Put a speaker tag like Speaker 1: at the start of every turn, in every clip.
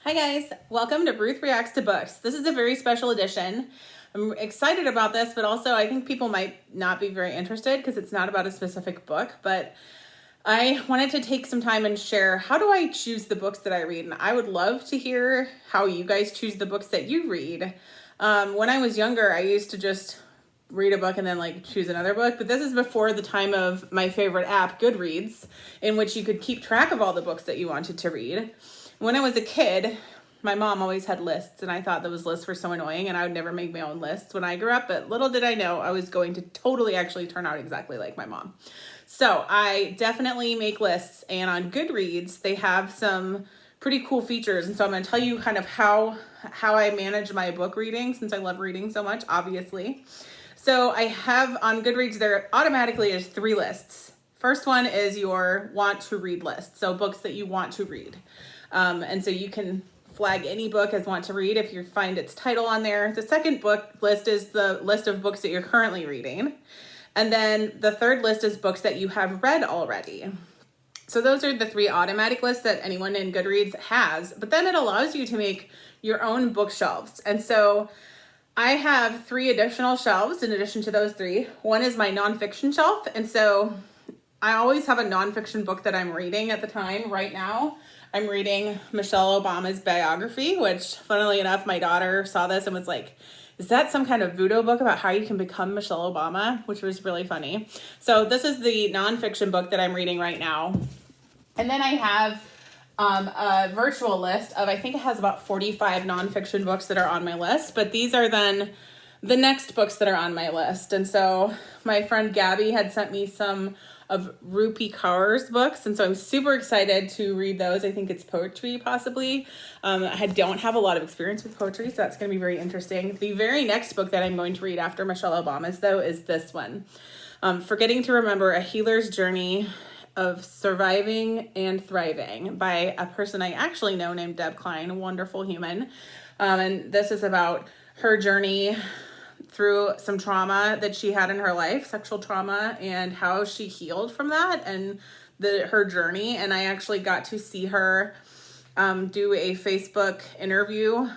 Speaker 1: Hi guys, welcome to Ruth Reacts to Books. This is a very special edition. I'm excited about this, but also I think people might not be very interested because it's not about a specific book, but I wanted to take some time and share how do I choose the books that I read, and I would love to hear how you guys choose the books that you read. When I was younger, I used to just read a book and then choose another book, but this is before the time of my favorite app, Goodreads, in which you could keep track of all the books that you wanted to read. When I was a kid, my mom always had lists, and I thought those lists were so annoying, and I would never make my own lists when I grew up, but little did I know I was going to totally actually turn out exactly like my mom. So I definitely make lists, and on Goodreads, they have some pretty cool features, and so I'm going to tell you kind of how I manage my book reading, since I love reading so much, obviously. So I have on Goodreads, there automatically is 3 lists. First one is your want to read list, so books that you want to read. And so you can flag any book as want to read if you find its title on there. The second book list is the list of books that you're currently reading. And then the third list is books that you have read already. So those are the 3 automatic lists that anyone in Goodreads has, but then it allows you to make your own bookshelves. And so I have 3 additional shelves in addition to those 3. One is my nonfiction shelf. And so I always have a nonfiction book that I'm reading at the time. Right now, I'm reading Michelle Obama's biography, which funnily enough, my daughter saw this and was like, is that some kind of voodoo book about how you can become Michelle Obama? Which was really funny. So this is the nonfiction book that I'm reading right now. And then I have a virtual list of, I think it has about 45 nonfiction books that are on my list, but these are then the next books that are on my list. And so my friend Gabby had sent me some of Rupi Kaur's books, and so I'm super excited to read those. I think it's poetry, possibly. I don't have a lot of experience with poetry, so that's going to be very interesting. The very next book that I'm going to read after Michelle Obama's, though, is this one. Forgetting to Remember, A Healer's Journey of Surviving and Thriving by a person I actually know named Deb Klein, a wonderful human. And this is about her journey through some trauma that she had in her life, sexual trauma, and how she healed from that and her journey. And I actually got to see her do a Facebook interview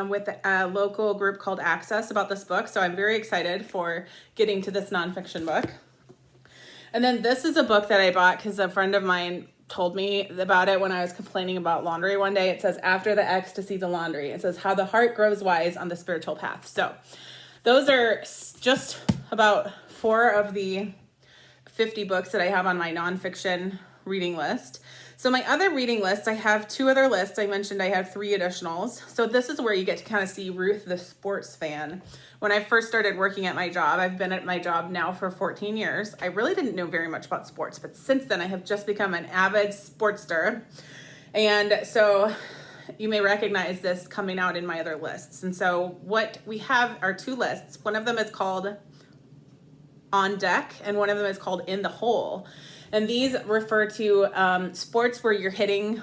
Speaker 1: with a local group called Access about this book. So I'm very excited for getting to this nonfiction book. And then this is a book that I bought because a friend of mine told me about it when I was complaining about laundry one day. It says, After the Ecstasy, the Laundry. It says, How the Heart Grows Wise on the Spiritual Path. So those are just about 4 of the 50 books that I have on my nonfiction reading list. So my other reading list, I have 2 other lists. I mentioned I have 3 additionals. So this is where you get to kind of see Ruth, the sports fan. When I first started working at my job, I've been at my job now for 14 years. I really didn't know very much about sports, but since then I have just become an avid sportster. And so you may recognize this coming out in my other lists. And so what we have are 2 lists. One of them is called On Deck, and one of them is called In the Hole. And these refer to sports where you're hitting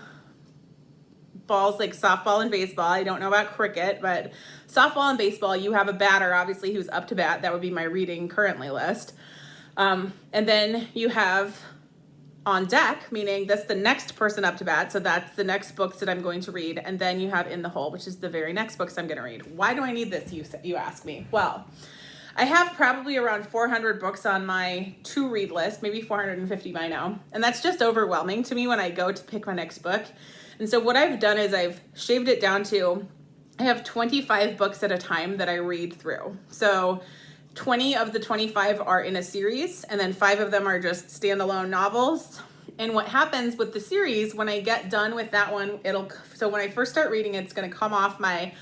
Speaker 1: balls like softball and baseball. I don't know about cricket, but softball and baseball, you have a batter, obviously, who's up to bat. That would be my reading currently list. And then you have On Deck, meaning that's the next person up to bat. So that's the next books that I'm going to read. And then you have In the Hole, which is the very next books I'm going to read. Why do I need this, you ask me? Well, I have probably around 400 books on my to-read list, maybe 450 by now. And that's just overwhelming to me when I go to pick my next book. And so what I've done is I've shaved it down to, I have 25 books at a time that I read through. So 20 of the 25 are in a series, and then 5 of them are just standalone novels. And what happens with the series, when I get done with that one, so when I first start reading it, it's going to come off my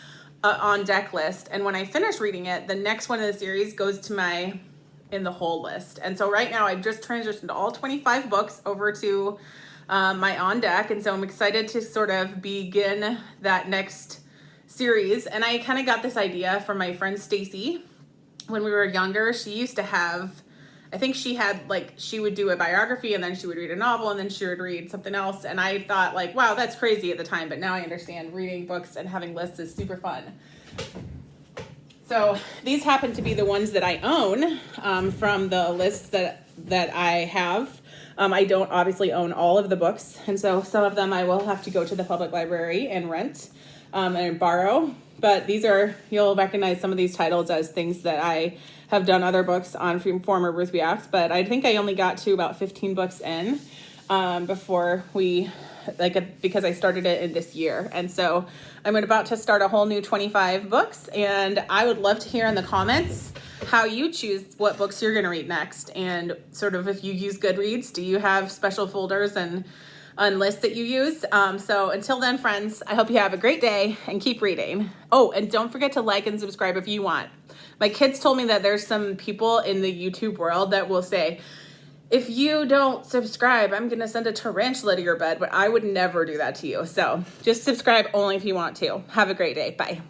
Speaker 1: On Deck list. And when I finish reading it, the next one in the series goes to my In the Hole list. And so right now I've just transitioned all 25 books over to my On Deck. And so I'm excited to sort of begin that next series. And I kind of got this idea from my friend Stacy. When we were younger, she used to have, I think she had she would do a biography, and then she would read a novel, and then she would read something else. And I thought wow, that's crazy at the time, but now I understand reading books and having lists is super fun. So these happen to be the ones that I own from the lists that I have. I don't obviously own all of the books, and so some of them I will have to go to the public library and rent. and borrow. But these are, you'll recognize some of these titles as things that I have done other books on from former Ruth Reacts, but I think I only got to about 15 books in before we, because I started it in this year. And so I'm about to start a whole new 25 books, and I would love to hear in the comments how you choose what books you're going to read next. And sort of if you use Goodreads, do you have special folders and on lists that you use? So until then, friends, I hope you have a great day and keep reading. Oh, and don't forget to like and subscribe if you want. My kids told me that there's some people in the YouTube world that will say, if you don't subscribe, I'm going to send a tarantula to your bed, but I would never do that to you. So just subscribe only if you want to. Have a great day. Bye.